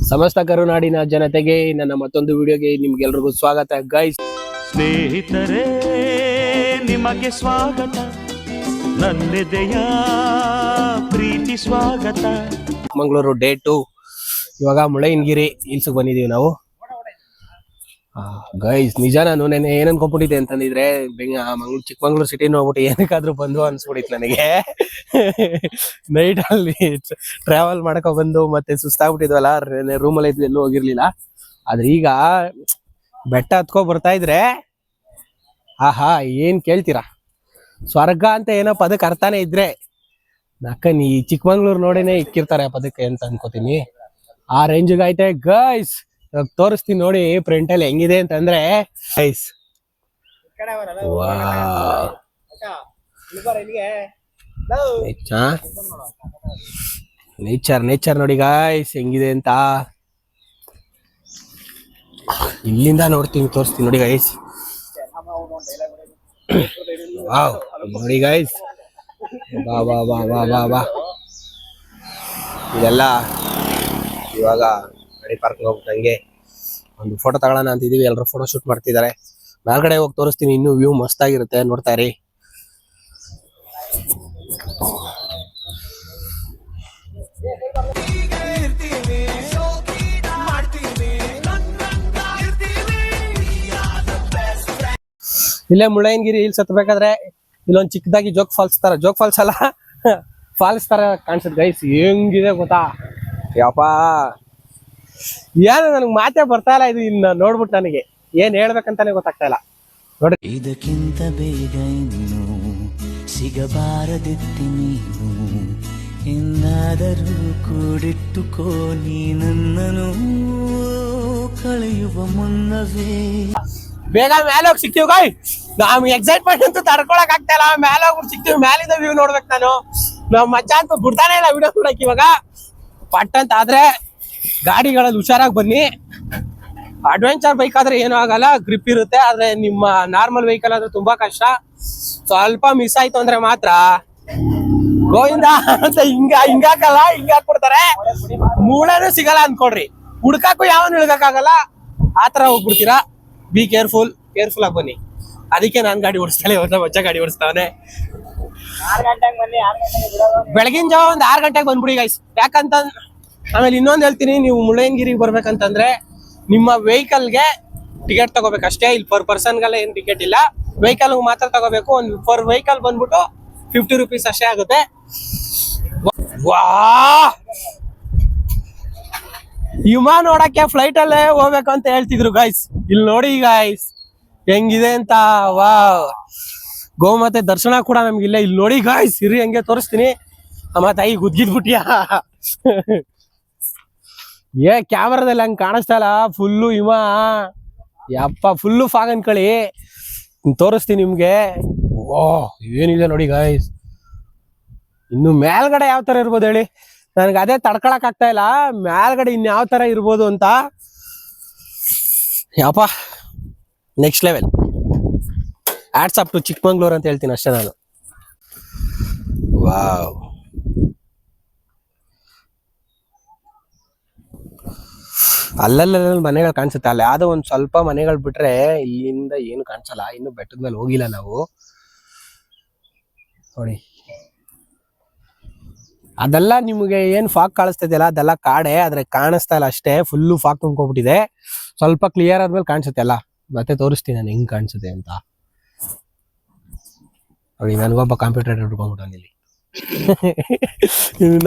ಸಮಸ್ತ ಕರುನಾಡಿನ ಜನತೆಗೆ ನನ್ನ ಮತ್ತೊಂದು ವಿಡಿಯೋಗೆ ನಿಮ್ಗೆಲ್ರಿಗೂ ಸ್ವಾಗತ ಗೈಸ್. ಸ್ನೇಹಿತರೇ ನಿಮಗೆ ಸ್ವಾಗತ, ನನ್ನೆದೆಯ ಪ್ರೀತಿ ಸ್ವಾಗತ. ಮಂಗಳೂರು ಡೇ 2 ಇವಾಗ ಮುಳ್ಳಯ್ಯನಗಿರಿ ಹಿಲ್ಸ್ಗೆ ಬಂದಿದೀವಿ ನಾವು. ಗೈಸ್ ನಿಜ ನಾನು ನೆನೆ ಏನ್ ಅನ್ಕೊಂಡ್ಬಿಟ್ಟಿದ್ದೆ ಅಂತಂದಿದ್ರೆ ಚಿಕ್ಕಮಂಗ್ಳೂರು ಸಿಟಿ ನೋಡ್ಬಿಟ್ಟು ಏನಕ್ಕಾದ್ರೂ ಬಂದು ಅನ್ಸ್ಬಿಟ್ಟಿತ್ತು ನನಗೆ. ನೈಟ್ ಅಲ್ಲಿ ಟ್ರಾವೆಲ್ ಮಾಡಕ ಬಂದು ಮತ್ತೆ ಸುಸ್ತಾಗ್ಬಿಟ್ಟಿದ್ವಲ್ಲ, ರೂಮಲ್ಲಿ ಇದ್ವಿ, ಎಲ್ಲೂ ಹೋಗಿರ್ಲಿಲ್ಲ. ಆದ್ರೆ ಈಗ ಬೆಟ್ಟ ಹತ್ಕೊ ಬರ್ತಾ ಇದ್ರೆ ಆಹಾ ಏನ್ ಕೇಳ್ತೀರಾ, ಸ್ವರ್ಗ ಅಂತ ಏನೋ ಪದಕ್ಕೆ ಅರ್ಥನೇ ಇದ್ರೆ ನಕ್ಕನ್ ಈ ಚಿಕ್ಕಮಂಗ್ಳೂರು ನೋಡೇನೆ ಇಕ್ಕಿರ್ತಾರೆ ಆ ಪದಕ್ಕೆ ಅಂತ ಅನ್ಕೋತೀನಿ. ಆ ರೇಂಜ್ಗೆ ಐತೆ ಗೈಸ್. ಇವಾಗ ತೋರಿಸ್ತೀನಿ ನೋಡಿ ಪ್ರಿಂಟ್ ಅಲ್ಲಿ ಹೆಂಗಿದೆ ಅಂತಂದ್ರೆ ಗೈಸ್, ನೇಚರ್ ನೋಡಿ ಗೈಸ್ ಹೆಂಗಿದೆ ಅಂತ. ಇಲ್ಲಿಂದ ತೋರಿಸ್ತೀನಿ ನೋಡಿ ಗೈಸ್. ವಾವ್ ನೋಡಿ ಗೈಸ್, ಬಾ ಬಾ ಬಾ ಬಾ ಬಾ ಬಾ. ಇದೆಲ್ಲ ಇವಾಗ ಗಾಡಿ ಪಾರ್ಕ್ ಹೋಗ್ಬಿಟ್ಟು ಹಂಗೆ ಒಂದು ಫೋಟೋ ತಗೊಳ್ಳೋಣ ಅಂತಿದೀವಿ. ಎಲ್ಲರೂ ಫೋಟೋ ಶೂಟ್ ಮಾಡ್ತಿದ್ದಾರೆ. ಮೇಲ್ಗಡೆ ಹೋಗಿ ತೋರಿಸ್ತೀನಿ, ಇನ್ನೂ ವ್ಯೂ ಮಸ್ತ್ ಆಗಿರುತ್ತೆ, ನೋಡ್ತಾ ಇರಿ. ಇಲ್ಲೇ ಮುಳ್ಳಯ್ಯನಗಿರಿ ಹಿಲ್ಸ್ ಹತ್ಬೇಕಾದ್ರೆ ಇಲ್ಲೊಂದು ಚಿಕ್ಕದಾಗಿ ಜೋಗ್ ಫಾಲ್ಸ್ ಅಲ್ಲ ಫಾಲ್ಸ್ ತರ ಕಾಣಿಸುತ್ತೆ ಗೈಸ್. ಹೆಂಗಿದೆ ಗೊತ್ತಾ ಯಪ್ಪ, ಏನು ನನಗೆ ಮಾತೇ ಬರ್ತಾ ಇಲ್ಲ. ಇದು ಇನ್ನು ನೋಡ್ಬಿಟ್ಟು ನನಗೆ ಏನ್ ಹೇಳ್ಬೇಕಂತಾನೆ ಗೊತ್ತಾಗ್ತಾ ಇಲ್ಲ ನೋಡಿ. ಇದಕ್ಕಿಂತ ಬೇಗ ಇನ್ನು ಸಿಗಬಾರದಿತ್ತು ನೀನು, ಎಂದಾದರೂ ಕೂಡಿಟ್ಟುಕೋ ನೀ ನನ್ನನ್ನು ಕಳೆಯುವ ಮುನ್ನವೇ. ಬೇಗ ಮೇಲೆ ಹೋಗಿ ಸಿಗ್ತೀವಿ ಗಾಯ್. ನಮ್ಗೆ ಎಕ್ಸೈಟ್ಮೆಂಟ್ ಅಂತೂ ತಡ್ಕೊಳಕ್ ಆಗ್ತಾ ಇಲ್ಲ. ಮೇಲೆ ಹೋಗ್ಬಿಟ್ಟು ಸಿಗ್ತೀವಿ, ಮೇಲಿಂದ ವ್ಯೂ ನೋಡ್ಬೇಕು. ನಮ್ಮ ಮಚ್ಚ ಅಂತೂ ಬಿಡ್ತಾನೆ ಇಲ್ಲ ವಿಡಿಯೋ ನೋಡಕ್. ಇವಾಗ ಪಟ್ ಅಂತ ಆದ್ರೆ ಗಾಡಿಗಳಲ್ಲಿ ಹುಷಾರಾಗಿ ಬನ್ನಿ. ಅಡ್ವೆಂಚರ್ ಬೈಕ್ ಆದ್ರೆ ಏನೂ ಆಗಲ್ಲ, ಗ್ರಿಪ್ ಇರುತ್ತೆ. ಆದ್ರೆ ನಿಮ್ಮ ನಾರ್ಮಲ್ ವೆಹಿಕಲ್ ಆದ್ರೆ ತುಂಬಾ ಕಷ್ಟ. ಸ್ವಲ್ಪ ಮಿಸ್ ಆಯ್ತು ಅಂದ್ರೆ ಮಾತ್ರ ಗೋವಿಂದ ಅಂತ ಹಿಂಗಾಕಲ್ಲ, ಹಿಂಗಾಕ್ಬಿಡ್ತಾರೆ. ಮೂಳೆನೂ ಸಿಗಲ್ಲ ಅನ್ಕೊಡ್ರಿ. ಹುಡ್ಕಾಕು ಯಾವನು ಹಿಡ್ಕಾಗಲ್ಲ, ಆತರ ಹೋಗ್ಬಿಡ್ತೀರಾ. ಬಿ ಕೇರ್ಫುಲ್ ಆಗಿ ಬನ್ನಿ. ಅದಕ್ಕೆ ನಾನ್ ಗಾಡಿ ಓಡಿಸ್ತಾನೆ, ಮಚ್ಚ ಗಾಡಿ ಓಡಿಸ್ತಾವನೆ. ಬೆಳಗಿನ ಜಾವ ಒಂದ್ 6 ಗಂಟೆಗೆ ಬಂದ್ಬಿಡಿ ಗೈಸ್. ಯಾಕಂತ ಆಮೇಲೆ ಇನ್ನೊಂದು ಹೇಳ್ತೀನಿ, ನೀವು ಮುಳ್ಳಯ್ಯನಗಿರಿಗೆ ಬರ್ಬೇಕಂತಂದ್ರೆ ನಿಮ್ಮ ವೆಹಿಕಲ್ಗೆ ಟಿಕೆಟ್ ತಗೋಬೇಕು ಅಷ್ಟೇ. ಇಲ್ಲಿ ಪರ್ ಪರ್ಸನ್ಗೆಲ್ಲ ಏನ್ ಟಿಕೆಟ್ ಇಲ್ಲ, ವೆಹಿಕಲ್ ಮಾತ್ರ ತಗೋಬೇಕು. ಒಂದು ಪರ್ ವೆಹಿಕಲ್ ಬಂದ್ಬಿಟ್ಟು 50 ರೂಪೀಸ್ ಅಷ್ಟೇ ಆಗುತ್ತೆ. ವಾ, ವಿಮಾನ ನೋಡಕ್ಕೆ ಫ್ಲೈಟ್ ಅಲ್ಲೇ ಹೋಗ್ಬೇಕು ಅಂತ ಹೇಳ್ತಿದ್ರು ಗೈಸ್. ಇಲ್ಲಿ ನೋಡಿ ಗೈಸ್ ಹೆಂಗಿದೆ ಅಂತ. ವಾ, ಗೋಮಾತೆ ದರ್ಶನ ಕೂಡ ನಮ್ಗಿಲ್ಲ. ಇಲ್ಲಿ ನೋಡಿ ಗಾಯ್ಸ್, ಇರಿ ಹಂಗೆ ತೋರಿಸ್ತೀನಿ. ಅಮ್ಮ ತಾಯಿ ಗುದ್ಗಿದ್ಬಿಟ್ಟಿಯಾ ಏ ಕ್ಯಾಮರಾದಲ್ಲಿ ಹಂಗೆ ಕಾಣಿಸ್ತಾ ಇಲ್ಲ. ಫುಲ್ಲು ಹಿಮ ಯಪ್ಪ, ಫುಲ್ಲು ಫಾಗ್ ಅನ್ಕೊಳ್ಳಿ. ತೋರಿಸ್ತೀನಿ ನಿಮ್ಗೆ. ಓ ಏನಿದೆ ನೋಡಿ ಗಾಯ್ಸ್. ಇನ್ನು ಮೇಲ್ಗಡೆ ಯಾವ ತರ ಇರ್ಬೋದು ಹೇಳಿ, ನನ್ಗೆ ಅದೇ ತಡ್ಕೊಳಕ್ ಆಗ್ತಾ ಇಲ್ಲ. ಮೇಲ್ಗಡೆ ಇನ್ಯಾವ ತರ ಇರ್ಬೋದು ಅಂತ. ಯಪ್ಪ next level. Hats up to Chikkamagaluru ಅಂತ ಹೇಳ್ತೀನಿ ಅಷ್ಟೇ ನಾನು. ವಾವ್, ಅಲ್ಲಲ್ಲ ಮನೆಗಳು ಕಾಣಿಸುತ್ತೆ. ಅಲ್ಲ ಯಾವ್ದೋ ಒಂದ್ ಸ್ವಲ್ಪ ಮನೆಗಳು ಬಿಟ್ರೆ ಇಲ್ಲಿಂದ ಏನು ಕಾಣಿಸಲ್ಲ. ಇನ್ನು ಬೆಟ್ಟದ ಮೇಲೆ ಹೋಗಿಲ್ಲ ನಾವು ನೋಡಿ. ಅದೆಲ್ಲ ನಿಮ್ಗೆ ಏನ್ ಫಾಗ್ ಕಾಣಿಸ್ತಿದೆಯಲ್ಲ, ಅದೆಲ್ಲ ಕಾಡೆ, ಆದ್ರೆ ಕಾಣಿಸ್ತಾ ಇಲ್ಲ ಅಷ್ಟೇ. ಫುಲ್ಲು ಫಾಗ್ ತುಂಬ್ಕೊಬಿಟ್ಟಿದೆ. ಸ್ವಲ್ಪ ಕ್ಲಿಯರ್ ಆದ್ಮೇಲೆ ಕಾಣಿಸುತ್ತೆ ಅಲ್ಲ, ಮತ್ತೆ ತೋರಿಸ್ತೀನಿ ನಾನು ಹೆಂಗ್ ಕಾಣಿಸುತ್ತೆ ಅಂತ ನೋಡಿ. ನನಗೊಬ್ಬ ಕಾಂಪಿಟೇಟರ್ ಹಿಡ್ಕೊಂಡ್ಬಿಟ್ಟು ಇಲ್ಲಿ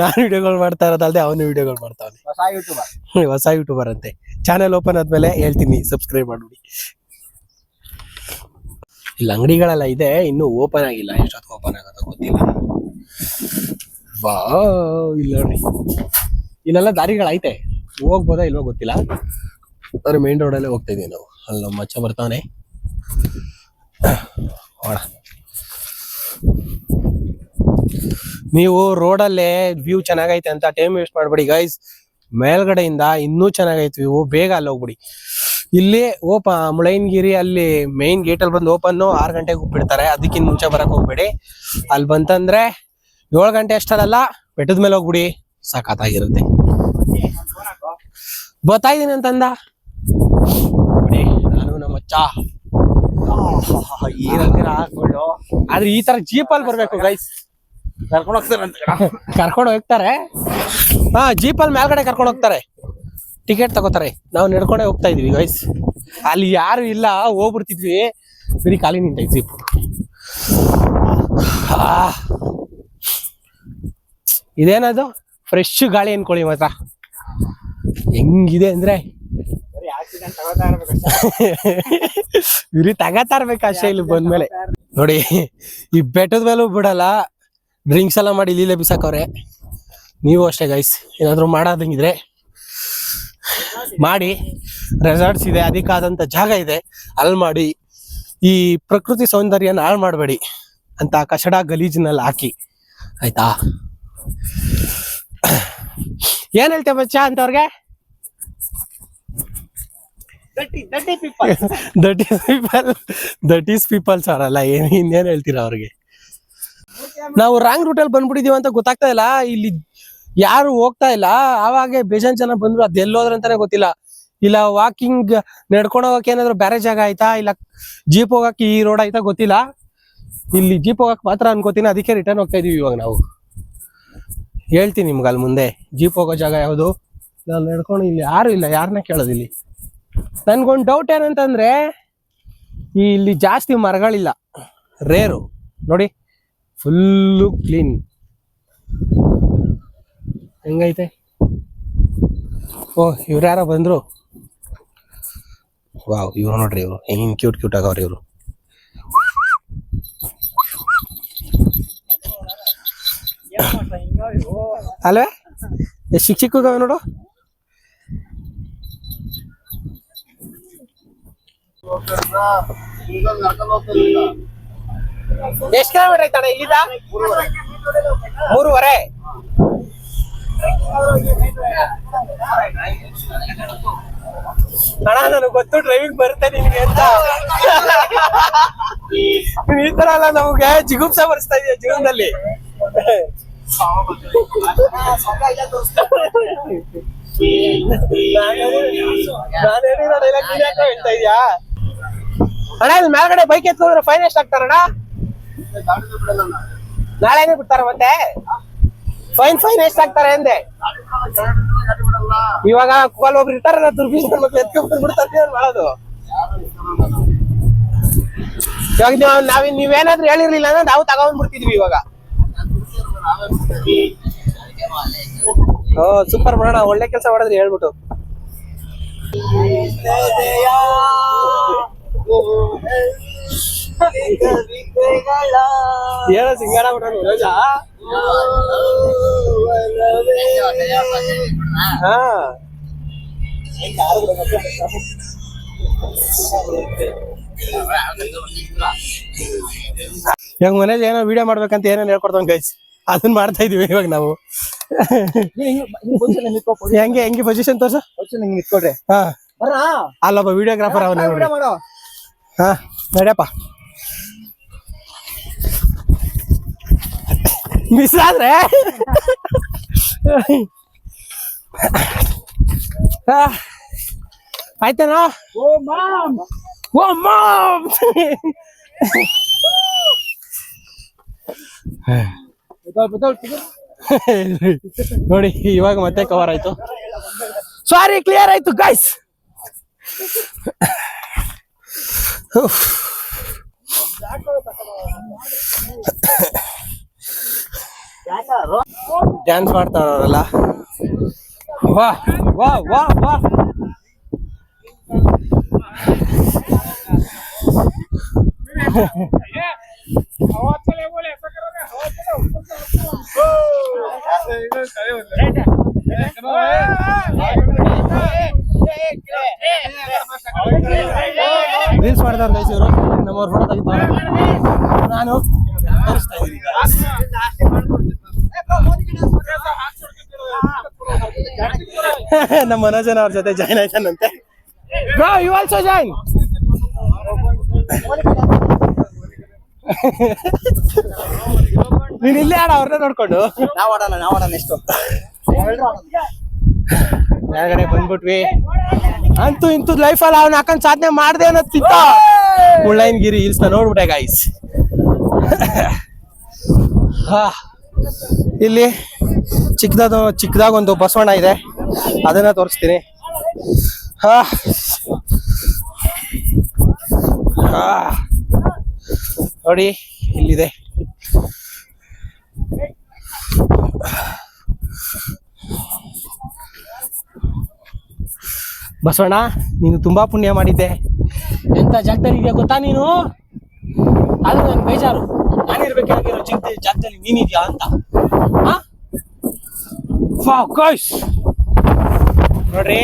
ನಾನು ವಿಡಿಯೋಗಳು ಮಾಡ್ತಾ ಇರೋದಲ್ದೆ ಅವನು ವಿಡಿಯೋಗಳು ಮಾಡ್ತಾವನೆ. ಹೊಸ ಯೂಟ್ಯೂಬರ್ ಅಂತೆ. ಚಾನೆಲ್ ಓಪನ್ ಆದ್ಮೇಲೆ ಹೇಳ್ತೀನಿ, ಸಬ್ಸ್ಕ್ರೈಬ್ ಮಾಡ್ಬಿಡಿ. ಇಲ್ಲಿ ಅಂಗಡಿಗಳೆಲ್ಲ ಇದೆ, ಇನ್ನೂ ಓಪನ್ ಆಗಿಲ್ಲ. ಎಷ್ಟೊತ್ತು ಓಪನ್ ಆಗೋದು ಗೊತ್ತಿಲ್ಲ. ವಾ, ಇಲ್ಲ ನೋಡ್ರಿ, ಇಲ್ಲೆಲ್ಲ ದಾರಿಗಳೈತೆ, ಹೋಗ್ಬೋದಾ ಇಲ್ವೋ ಗೊತ್ತಿಲ್ಲ. ಆದ್ರೆ ಮೇನ್ ರೋಡಲ್ಲೇ ಹೋಗ್ತಾ ಇದೀವಿ ನಾವು. ಅಲ್ಲಿ ನಮ್ಮ ಮಚ್ಚ ಬರ್ತಾವನೆ. ನೀವು ರೋಡಲ್ಲೇ ವ್ಯೂ ಚೆನ್ನಾಗೈತೆ ಅಂತ ಟೈಮ್ ವೇಸ್ಟ್ ಮಾಡ್ಬೇಡಿ ಗೈಸ್. ಮೇಲ್ಗಡೆಯಿಂದ ಇನ್ನೂ ಚೆನ್ನಾಗೈತೆ ವ್ಯೂ. ಬೇಗ ಅಲ್ಲಿ ಹೋಗ್ಬಿಡಿ. ಇಲ್ಲಿ ಮುಳ್ಳಯ್ಯನಗಿರಿ ಅಲ್ಲಿ ಮೇನ್ ಗೇಟ್ ಅಲ್ಲಿ ಬಂದು ಓಪನ್ 6 ಗಂಟೆಗೆ ಬಿಡ್ತಾರೆ. ಅದಕ್ಕಿಂತ ಮುಂಚೆ ಬರಕ್ ಹೋಗ್ಬೇಡಿ. ಅಲ್ಲಿ ಬಂತಂದ್ರೆ 7 ಗಂಟೆ ಅಷ್ಟಲ್ಲ, ಬೆಟ್ಟದ ಮೇಲೆ ಹೋಗ್ಬಿಡಿ, ಸಖತ್ತಾಗಿರುತ್ತೆ. ಬರ್ತಾ ಇದೀನಿ ಅಂತಂದ. ನೋಡಿ ನಾನು ನಮ್ಮ ಅಚ್ಚ ಏನಂತೀರಾ ಹಾಕೊಂಡು ಆದ್ರೆ ಈ ತರ ಜೀಪಲ್ಲಿ ಬರ್ಬೇಕು ಗೈಸ್. ಕರ್ಕೊಂಡು ಹೋಗ್ತಾರಂತ ಕರ್ಕೊಂಡು ಹೋಗ್ತಾರೆ. ಹಾ, ಜೀಪಲ್ಲಿ ಮೇಲ್ಗಡೆ ಕರ್ಕೊಂಡು ಹೋಗ್ತಾರೆ, ಟಿಕೆಟ್ ತಗೋತಾರೆ. ನಾವು ನಡ್ಕೊಂಡೆ ಹೋಗ್ತಾ ಇದೀವಿ ಗೈಸ್. ಅಲ್ಲಿ ಯಾರು ಇಲ್ಲ, ಹೋಗ್ಬಿಡ್ತಿದ್ವಿ. ಬರೀ ಖಾಲಿ ನಿಂತೈತಿ ಜೀಪ್. ಇದೇನದು ಫ್ರೆಶ್ ಗಾಳಿ ಅನ್ಕೊಳ್ಳಿ ಮಾತ್ರ. ಹೆಂಗಿದೆ ಅಂದ್ರೆ ಇವ್ರಿ ತಗತಾ ಇರ್ಬೇಕು ಅಷ್ಟೇ. ಇಲ್ಲಿ ಬಂದ್ಮೇಲೆ ನೋಡಿ, ಈ ಬೆಟ್ಟದ ಮೇಲೂ ಬಿಡಲ್ಲ, ಡ್ರಿಂಕ್ಸ್ ಎಲ್ಲ ಮಾಡಿ ಇಲ್ಲಿಲೇ ಬಿಸಾಕವ್ರೆ. ನೀವು ಅಷ್ಟೇ ಗೈಸ್, ಏನಾದ್ರು ಮಾಡೋದಂಗಿದ್ರೆ ಮಾಡಿ. ರೆಸಾರ್ಟ್ಸ್ ಇದೆ, ಅದಕ್ಕಾದಂತ ಜಾಗ ಇದೆ, ಅಲ್ಲಿ ಮಾಡಿ. ಈ ಪ್ರಕೃತಿ ಸೌಂದರ್ಯನ ಹಾಳು ಮಾಡಬೇಡಿ ಅಂತ ಕಚಡ ಗಲೀಜಿನಲ್ಲಿ ಹಾಕಿ, ಆಯ್ತಾ? ಏನ್ ಹೇಳ್ತೇವೆ ಬಚ್ಚ ಅಂತವ್ರಿಗೆ? ದಟ್ ಈಸ್ ಪೀಪಲ್ಸ್ ಅವರಲ್ಲ, ಇನ್ನೇನ್ ಹೇಳ್ತೀರಾ ಅವ್ರಿಗೆ? ನಾವು ರಾಂಗ್ ರೂಟಲ್ಲಿ ಬಂದ್ಬಿಟ್ಟಿದೀವಿ ಅಂತ ಗೊತ್ತಾಗ್ತಾ ಇಲ್ಲ. ಇಲ್ಲಿ ಯಾರು ಹೋಗ್ತಾ ಇಲ್ಲ. ಆವಾಗೆ ಬೇಜಾನ್ ಜನ ಬಂದ್ರು, ಅದೆಲ್ಲೋದ್ರ ಅಂತಾನೆ ಗೊತ್ತಿಲ್ಲ. ಇಲ್ಲ ವಾಕಿಂಗ್ ನಡ್ಕೊಂಡು ಹೋಗಕ್ಕೆ ಏನಾದ್ರು ಬೇರೆ ಜಾಗ ಆಯ್ತಾ, ಇಲ್ಲ ಜೀಪ್ ಹೋಗಕ್ಕೆ ಈ ರೋಡ್ ಆಯ್ತಾ ಗೊತ್ತಿಲ್ಲ. ಇಲ್ಲಿ ಜೀಪ್ ಹೋಗಕ್ ಮಾತ್ರ ಅನ್ಕೋತೀನಿ, ಅದಕ್ಕೆ ರಿಟರ್ನ್ ಹೋಗ್ತಾ ಇದೀವಿ ಇವಾಗ ನಾವು. ಹೇಳ್ತೀನಿ ನಿಮ್ಗೆ ಅಲ್ಲಿ ಮುಂದೆ ಜೀಪ್ ಹೋಗೋ ಜಾಗ ಯಾವುದು. ನಾನು ನಡ್ಕೊಂಡು ಇಲ್ಲಿ ಯಾರು ಇಲ್ಲ, ಯಾರನ್ನ ಕೇಳೋದು ಇಲ್ಲಿ. ನನ್ಗೊಂದು ಡೌಟ್ ಏನಂತಂದ್ರೆ, ಇಲ್ಲಿ ಜಾಸ್ತಿ ಮರಗಳಿಲ್ಲ, ರೇರು. ನೋಡಿ ಫುಲ್ಲು ಕ್ಲೀನ್ ಹೆಂಗೈತೆ. ಓ, ಇವ್ರು ಯಾರೋ ಬಂದ್ರು. ವಾವ್, ಇವ್ರು ನೋಡ್ರಿ, ಇವ್ರು ಹೆಂಗ್ ಕ್ಯೂಟ್ ಕ್ಯೂಟ್ ಆಗವ್ರಿ ಇವ್ರು. ಅಲ್ವೇ ಎಷ್ಟು ಚಿಕ್ಕ ಚಿಕ್ಕವ ನೋಡು. ಎಷ್ಟು ಕಿಲೋಮೀಟರ್ ಐತಣ್ಣ ಇಲ್ಲಿಂದ? 3.5. ಅಣ್ಣ ನನಗೆ ಗೊತ್ತು ಡ್ರೈವಿಂಗ್ ಬರುತ್ತೆ ನಿನ್ಗೆ ಅಂತ. ಈ ತರ ಅಲ್ಲ, ನಮ್ಗೆ ಜಿಗುಪ್ಸ ಬರ್ಸ್ತಾ ಇದೆಯಾ ಜೀವನದಲ್ಲಿ. ಹೇಳ್ತಾ ಇದೀಯಾ ಅಣ್ಣ? ಇದು ಮೇಲ್ಗಡೆ ಬೈಕ್ ಎತ್ಕೊಂಡ್ರೆ ಫೈನ್ ಎಷ್ಟು ಹಾಕ್ತಾರಣ್ಣ? ನಾಳೆನೇ ಬಿಡ್ತಾರ ಮತ್ತೆ? ಫೈನ್ ಎಷ್ಟು ಹಾಕ್ತಾರೆ ಅಂದೆ? ಇವಾಗ ಒಬ್ರು ಇರ್ತಾರ, ದುರ್ಬೀಸ್ ಎತ್ಕೊಂಡ್ ಬಿಡ್ತಾರೆ ಮಾಡೋದು. ಇವಾಗ ನೀವೇನಾದ್ರೂ ಹೇಳಿರ್ಲಿಲ್ಲ ಅಂದ್ರೆ ನಾವು ತಗೊಂಡ್ಬಿಡ್ತಿದ್ವಿ ಇವಾಗ. ಓ ಸೂಪರ್ ಮಾಡೋಣ, ಒಳ್ಳೆ ಕೆಲಸ ಮಾಡಿದ್ರಿ ಹೇಳ್ಬಿಟ್ಟು. ಏನೋ ಸಿಂಗಾರ ಬಿಡೋಣ ರೋಜಾ. ಹಾ, ಇವಾಗ ಮನೇಲಿ ಏನೋ ವಿಡಿಯೋ ಮಾಡ್ಬೇಕಂತ ಏನೇನು ಹೇಳ್ಕೊಡ್ತಾವ ಗೈಸ್, ಅದನ್ನ ಮಾಡ್ತಾ ಇದೀವಿ ಇವಾಗ ನಾವು. ಹೆಂಗೆ ಪೊಸಿಷನ್ ತೋರ್ಸ ನಿಂತ್ಕೊಡ್ರಿ. ಹಾ, ಅಲ್ಲೊಬ್ಬ ವಿಡಿಯೋಗ್ರಾಫರ್ ಅವನ ನೋಡಿ. ಹಾ, ನಡಿಯಪ್ಪ. ಮಿಸ್ ಆದ್ರೆ ಆಯ್ತೇನೋ? ಓ ಮಾಮ್ ನೋಡಿ, ಇವಾಗ ಮತ್ತೆ ಕವರ್ ಆಯ್ತು. ಸಾರಿ, ಕ್ಲಿಯರ್ ಆಯ್ತು ಗೈಸ್. ಡ್ಯಾನ್ಸ್ ಮಾಡ್ತಾರಲ್ಲ, ವಾ ವಾ ವಾ ವಾ. ರೀಲ್ಸ್ ಮಾಡ್ತಾರೆ ಗೈಸ್ ಇವರು. ನಮ್ಮವ್ರು ಫೋಟೋ ತೆಗಿತಾರೆ, ನಾನು ತೋರಿಸ್ತಾ ಇದ್ದೀನಿ. ನಮ್ಮ ಮನೋಜನ್ ಅವ್ರ ಜೊತೆ ಜಾಯ್ನ್ ಆಯ್ತಾನಂತೆ. Bro, you also join. ನೀನ್ ಇಲ್ಲೇ ಆಡ, ಅವ್ರನ್ನ ನೋಡ್ಕೊಂಡು. ನಾವ್ ಆಡೋಣ ಎಷ್ಟು ಮೇಲ್ಗಡೆ ಬಂದ್ಬಿಟ್ವಿ. ಅಂತೂ ಇಂತೂ ಲೈಫಲ್ಲಿ ಅವ್ನ ಹಾಕೊಂಡ್ ಸಾಧನೆ ಮಾಡ್ದೆ ಅನ್ನೋದ್ಕಿಂತ ಮುಳ್ಳಯ್ಯನಗಿರಿ ಹಿಲ್ಸ್ ನ ನೋಡ್ಬಿಟ್ಟೆ ಗೈಸ್. ಇಲ್ಲಿ ಚಿಕ್ಕದಾಗ ಒಂದು ಬಸವಣ್ಣ ಇದೆ, ಅದನ್ನ ತೋರಿಸ್ತೀನಿ. ನೋಡಿ ಇಲ್ಲಿದೆ. ಬಸವಣ್ಣ, ನೀನು ತುಂಬಾ ಪುಣ್ಯ ಮಾಡಿದ್ದೆ. ಎಂತ ಜಾಗದಲ್ಲಿ ಇದೆಯಾ ಗೊತ್ತಾ ನೀನು? ಅದು ನನ್ ಬೇಜಾರು, ನಾನಿರ್ಬೇಕಾಗಿರೋ ಜಾಗದಲ್ಲಿ ನೀನಿದ್ಯಾ ಅಂತ. ನೋಡ್ರಿ,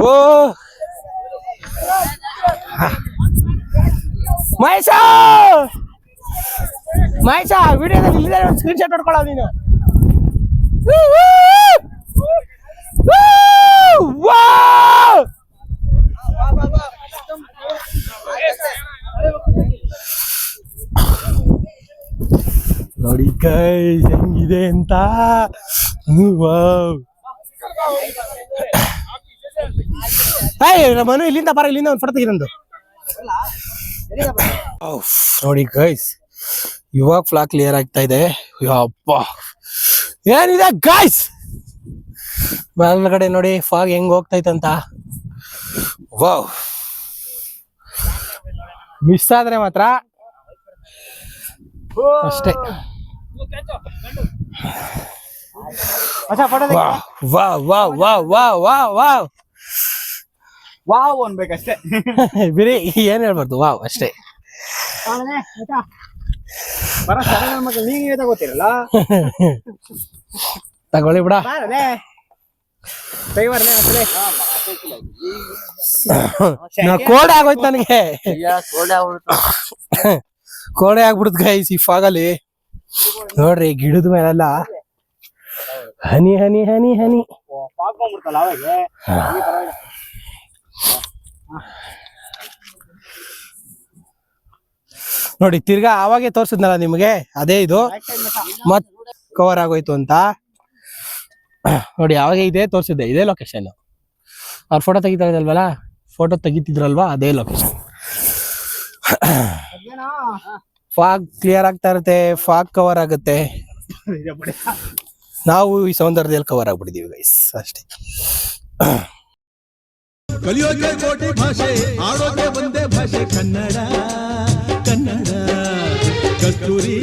ಓ ಮಹೇಶ ವಿಡಿಯೋದಲ್ಲಿ ಇಲ್ಲಿದೆ, ಒಂದು ಸ್ಕ್ರೀನ್ ಶಾಟ್ ಹೊಡ್ಕೊಳ್ಳೋ ನೀನು. ನೋಡಿ ಗೈಸ್ ಹೆಂಗಿದೆ ಅಂತ. ಮನು ಇಲ್ಲಿಂದ ಬರ, ಇಲ್ಲಿಂದ ಒಂದು ಫೋಟೋ ತೆಗಿರಂದು. ನೋಡಿ ಗೈಸ್, ಇವಾಗ ಫ್ಲಾಗ್ ಕ್ಲಿಯರ್ ಆಗ್ತಾ ಇದೆ. ಅಪ್ಪ ಏನಿದೆ ಗೈಸ್, ಮೇಲ್ಗಡೆ ನೋಡಿ ಫಾಗ್ ಹೆಂಗ್ ಹೋಗ್ತೈತಂತ. ವಾವ್, ಮಿಸ್ ಆದ್ರೆ ಮಾತ್ರ ಅಷ್ಟೇ. ವಾವ್ ಅನ್ಬೇಕಷ್ಟೇ, ಬಿರಿ ಏನ್ ಹೇಳ್ಬಾರ್ದು, ವಾವ್ ಅಷ್ಟೇ. ನೀವೇ ತಗೋತೀರಲ್ಲ, ತಗೊಳ್ಳಿ ಬಿಡ. ಕೋಡೆ ಆಗೋಯ್ತು ನನಗೆ, ಕೋಡೆ ಆಗ್ಬಿಡುತ್ತೆ ಗೈಸ್ ಈ ಫಾಗಲ್ಲಿ. ನೋಡ್ರಿ ಗಿಡದ ಮೇಲೆಲ್ಲ ಹನಿ ಹನಿ ಹನಿ ಹನಿ. ನೋಡಿ ತಿರ್ಗಾ ಅವಾಗೆ ತೋರ್ಸಿದ್ನಲ್ಲ ನಿಮಗೆ, ಅದೇ ಇದು ಮತ್ ಕವರ್ ಆಗೋಯ್ತು ಅಂತ. ನೋಡಿ ಅವಾಗೆ ಇದೇ ತೋರ್ಸಿದ್ದೆ, ಇದೇ ಲೊಕೇಶನ್. ಅವ್ರು ಫೋಟೋ ತೆಗಿತಾರಲ್ವಲ್ಲ, ಫೋಟೋ ತೆಗಿತಿದ್ರಲ್ವಾ, ಅದೇ ಲೊಕೇಶನ್. ಫಾಗ್ ಕ್ಲಿಯರ್ ಆಗ್ತಾ ಇರುತ್ತೆ, ಫಾಗ್ ಕವರ್ ಆಗುತ್ತೆ. ನಾವು ಈ ಸೌಂದರ್ಯದಲ್ಲಿ ಕವರ್ ಆಗ್ಬಿಟ್ಟಿದೀವಿ ಗೈಸ್ ಅಷ್ಟೇ. ಕಲಿಯೋಕೆ ಕೋಟಿ ಭಾಷೆ, ಆಡೋಕೆ ಒಂದೇ ಭಾಷೆ ಕನ್ನಡ. ಕಸ್ತೂರಿ